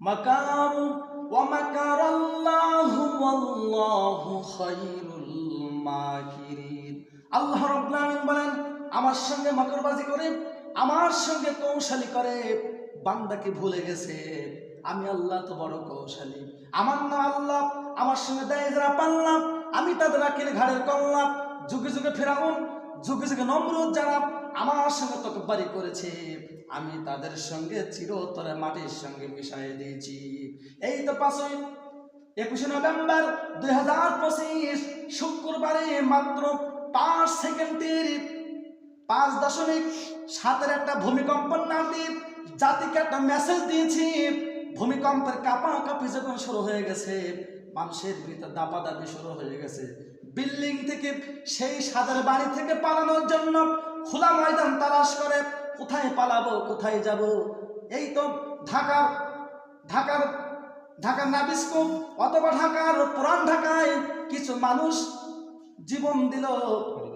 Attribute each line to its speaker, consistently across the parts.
Speaker 1: মাকারু ওয়া মাকারাল্লাহু ওয়াল্লাহু খায়রুল মাকিরিন। আল্লাহ রাব্বুল আলামিন বলেন, আমার সঙ্গে মকরবাজি করে, আমার সঙ্গে কৌশলী করে বান্দাকে ভুলে গেছে আমি আল্লাহ তো বড় কৌশলী। আমার নাম আল্লাহ, আমার সঙ্গে দেয় যারা পাল্লা, আমি তাদের আকিল ঘাড়ের কল্লা। যুগে যুগে ফেরাউন, যুগে যুগে নমরুদ যারা আমার সঙ্গে তকব্বারি করেছে, আমি তাদের সঙ্গে চিরতরে মাটির সঙ্গে মিশাই দিয়েছি। এই তো 21 নভেম্বর 2025 শুক্রবারে মাত্র 5 সেকেন্ডের 5.7 একটা ভূমিকম্পের নামে জাতিকে একটা মেসেজ দিয়েছি। ভূমিকম্পের কাঁপাকাঁপি যখন শুরু হয়ে গেছে, মানুষের ভিতর দাপাদাপি শুরু হয়ে গেছে, বিল্ডিং থেকে সেই সাদের বাড়ি থেকে পালানোর জন্য খোলা ময়দান তালাশ করে, কোথায় পালাবো, কোথায় যাব। এই তো ঢাকার নাবিস্কুপ অথবা ঢাকার পুরান ঢাকায় কিছু মানুষ জীবন দিল,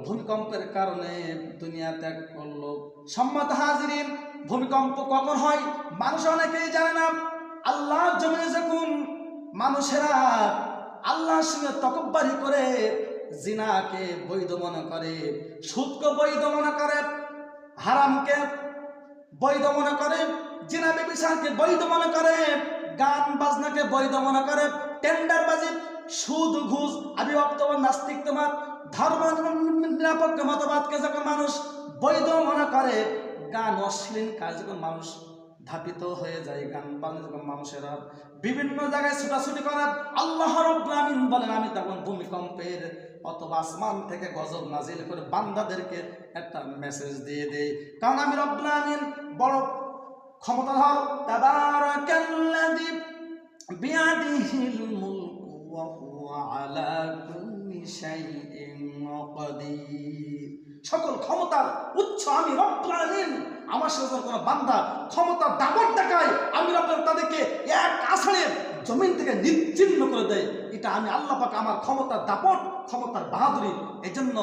Speaker 1: ভূমিকম্পের কারণে দুনিয়া ত্যাগ করলো। সম্মানিত হাজিরিন, ভূমিকম্প কখন হয় মানুষ অনেকেই জানে না। আল্লাহর জমিনে যখন মানুষেরা আল্লাহর সঙ্গে তকব্বারি করে, জিনাকে বৈধ মনে করে, সুদকে বৈধ মনে করে, হারামকে বৈধ মনে করে, জিনা ব্যভিচারকে বৈধ মনে করে, গান বাজনাকে বৈধ মনে করে, টেন্ডারবাজি, সুদ ঘুষ, আবিভক্তবাদ, নাস্তিকতাবাদ, ধর্ম নিরপেক্ষ মতবাদকে যখন মানুষ বৈধ মনে করে, গান অশ্লীল কাজ যখন মানুষ ধাপিত হয়ে যায়, গান বাজনা যখন মানুষেরা বিভিন্ন জায়গায় ছুটাছুটি করে, আল্লাহ রাব্বুল আমিন বলেন আমি তখন ভূমিকম্পের অথবা আসমান থেকে গজব নাজিল করে বান্দাদেরকে একটা মেসেজ দিয়ে দেই। কারণ আমি রাব্বুল আমিন বড় ক্ষমতাধর। তাবারাকাল্লাযী বিয়াদিহিল মুলকু ওয়া হুয়া আলা কুল্লি শাইইন কাদির। সকল ক্ষমতার উচ্চ আমি রব্বুল আলামিন। আমার সাথে কোন বান্দা ক্ষমতার দাপট দেখায়, আমি রব্বুল তাদেরকে এক আছাড়ে জমিন থেকে নিচ্ছিন্ন করে দেয়। এটা আমি আল্লাহ পাক আমার ক্ষমতার দাপট, ক্ষমতার বাহাদুরি। এজন্য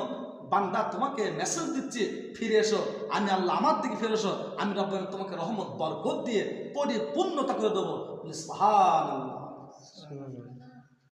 Speaker 1: বান্দা তোমাকে মেসেজ দিচ্ছি, ফিরে এসো, আমি আল্লাহ আমার দিকে ফিরে এসো, আমি রব্বুল তোমাকে রহমত বরকত দিয়ে পরিপূর্ণতা করে দেবো। সুবহানাল্লাহ।